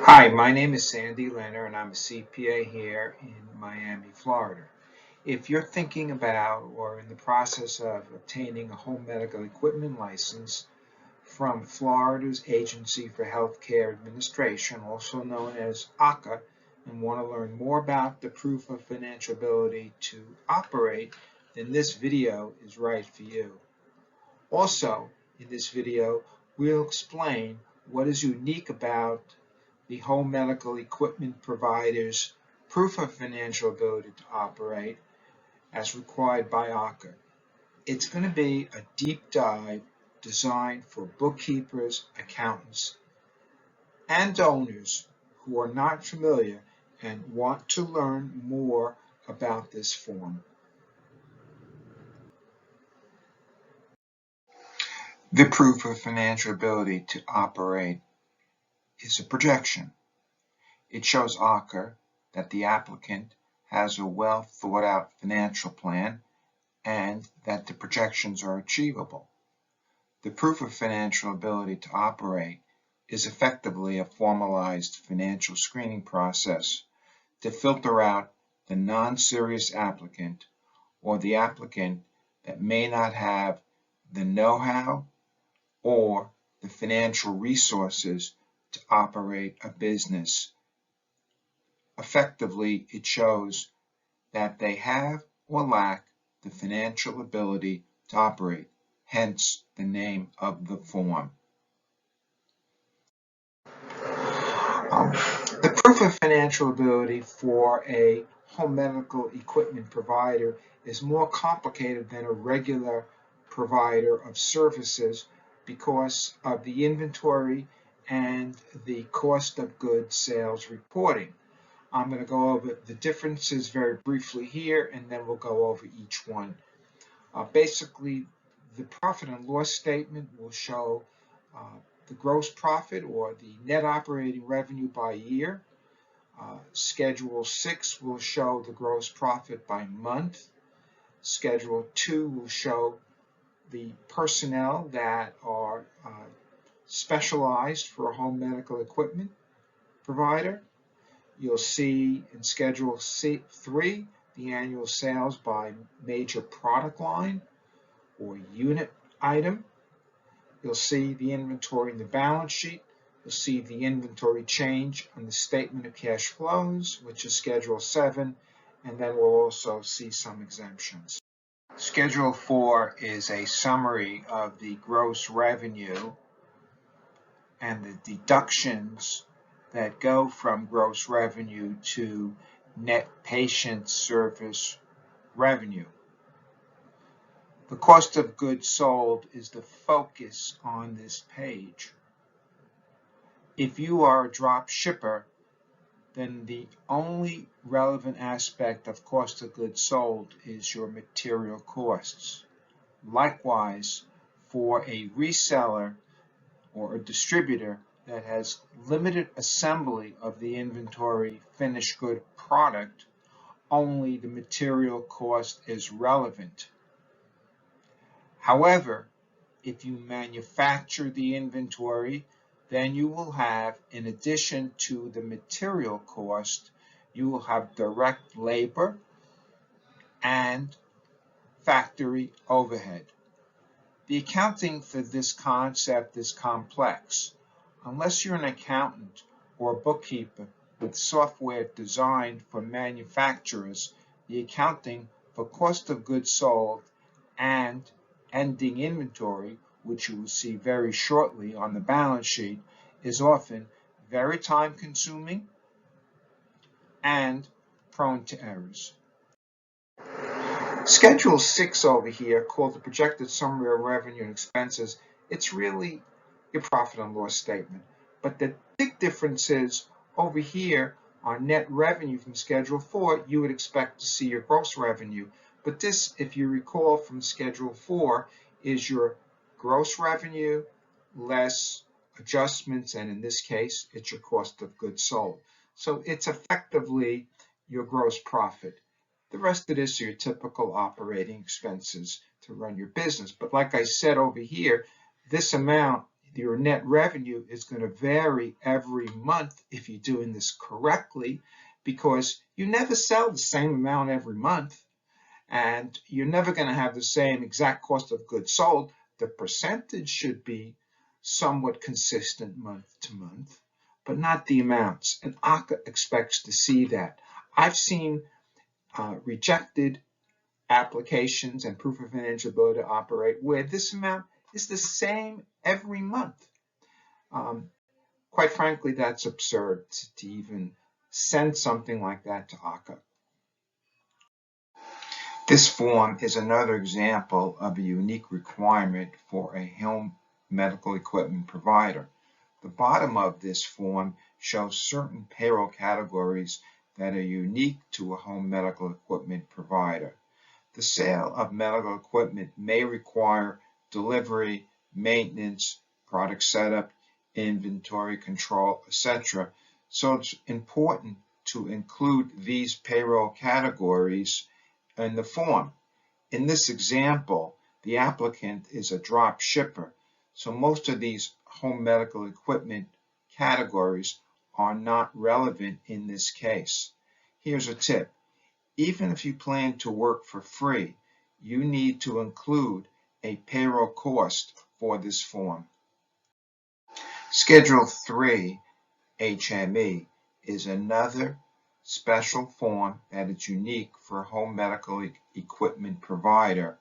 Hi, my name is Sandy Leonard, and I'm a CPA here in Miami, Florida. If you're thinking about or in the process of obtaining a home medical equipment license from Florida's Agency for Healthcare Administration, also known as AHCA, and want to learn more about the proof of financial ability to operate, then this video is right for you. Also, in this video, we'll explain what is unique about the home medical equipment provider's proof of financial ability to operate as required by AHCA. It's going to be a deep dive designed for bookkeepers, accountants, and owners who are not familiar and want to learn more about this form. The proof of financial ability to operate is a projection. It shows AHCA that the applicant has a well thought out financial plan and that the projections are achievable. The proof of financial ability to operate is effectively a formalized financial screening process to filter out the non-serious applicant or the applicant that may not have the know-how or the financial resources to operate a business. Effectively, it shows that they have or lack the financial ability to operate, hence the name of the form. The proof of financial ability for a home medical equipment provider is more complicated than a regular provider of services because of the inventory and the cost of goods sales reporting. I'm going to go over the differences very briefly here, and then we'll go over each one. Basically, the profit and loss statement will show the gross profit or the net operating revenue by year. Schedule 6 will show the gross profit by month. Schedule 2 will show the personnel that are specialized for a home medical equipment provider. You'll see in Schedule 3 the annual sales by major product line or unit item. You'll see the inventory in the balance sheet. You'll see the inventory change on the statement of cash flows, which is Schedule 7, and then we'll also see some exemptions. Schedule 4 is a summary of the gross revenue and the deductions that go from gross revenue to net patient service revenue. The cost of goods sold is the focus on this page. If you are a drop shipper, then the only relevant aspect of cost of goods sold is your material costs. Likewise, for a reseller or a distributor that has limited assembly of the inventory finished good product, only the material cost is relevant. However, if you manufacture the inventory, then you will have, in addition to the material cost, you will have direct labor and factory overhead. The accounting for this concept is complex. Unless you're an accountant or a bookkeeper with software designed for manufacturers, the accounting for cost of goods sold and ending inventory, which you will see very shortly on the balance sheet, is often very time-consuming and prone to errors. Schedule 6 over here, called the projected summary of revenue and expenses, it's really your profit and loss statement. But the big difference is over here on net revenue from Schedule 4, you would expect to see your gross revenue. But this, if you recall from Schedule 4, is your gross revenue less adjustments, and in this case, it's your cost of goods sold. So it's effectively your gross profit. The rest of this are your typical operating expenses to run your business. But like I said over here, this amount Your net revenue is going to vary every month if you're doing this correctly, because you never sell the same amount every month, and you're never going to have the same exact cost of goods sold. The percentage should be somewhat consistent month to month, but not the amounts. And AHCA expects to see that. I've seen rejected applications and proof of financial ability to operate where this amount is the same every month. Quite frankly, that's absurd to even send something like that to AHCA. This form is another example of a unique requirement for a home medical equipment provider. The bottom of this form shows certain payroll categories that are unique to a home medical equipment provider. The sale of medical equipment may require delivery, maintenance, product setup, inventory control, etc. So it's important to include these payroll categories in the form. In this example, the applicant is a drop shipper, so most of these home medical equipment categories are not relevant in this case. Here's a tip. Even if you plan to work for free, you need to include a payroll cost for this form. Schedule 3, HME, is another special form that is unique for a home medical equipment provider.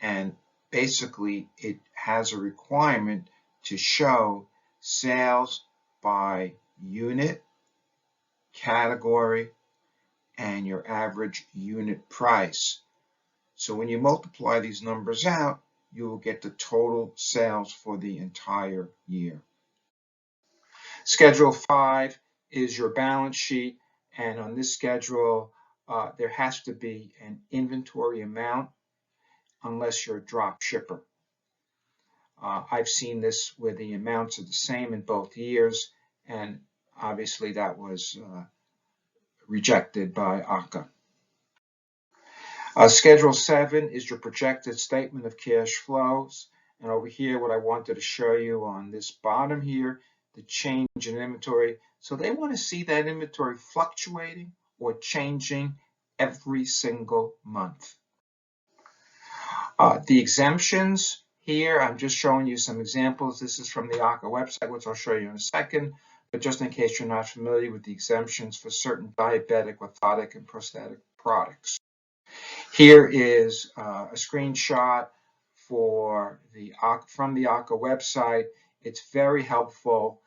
And basically, it has a requirement to show sales by unit, category, and your average unit price. So when you multiply these numbers out, you will get the total sales for the entire year. Schedule 5 is your balance sheet, and on this schedule, there has to be an inventory amount unless you're a drop shipper. I've seen this where the amounts are the same in both years, and obviously that was rejected by AHCA. Schedule 7 is your projected statement of cash flows. And over here, what I wanted to show you on this bottom here, the change in inventory. So they want to see that inventory fluctuating or changing every single month. The exemptions here, I'm just showing you some examples. This is from the AHCA website, which I'll show you in a second. But just in case you're not familiar with the exemptions for certain diabetic, orthotic, and prosthetic products. Here is a screenshot from the AHCA website. It's very helpful.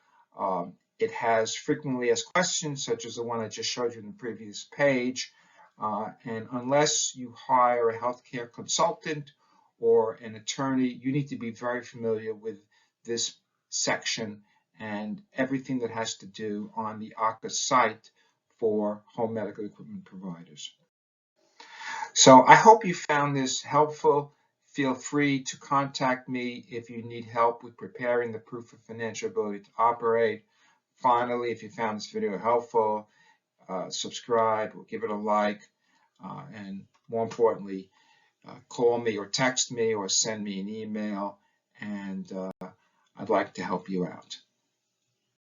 It has frequently asked questions, such as the one I just showed you in the previous page. And unless you hire a healthcare consultant or an attorney, you need to be very familiar with this section and everything that has to do on the AHCA site for home medical equipment providers. So I hope you found this helpful. Feel free to contact me if you need help with preparing the proof of financial ability to operate. Finally, if you found this video helpful, subscribe or give it a like, and more importantly, call me or text me or send me an email, and I'd like to help you out.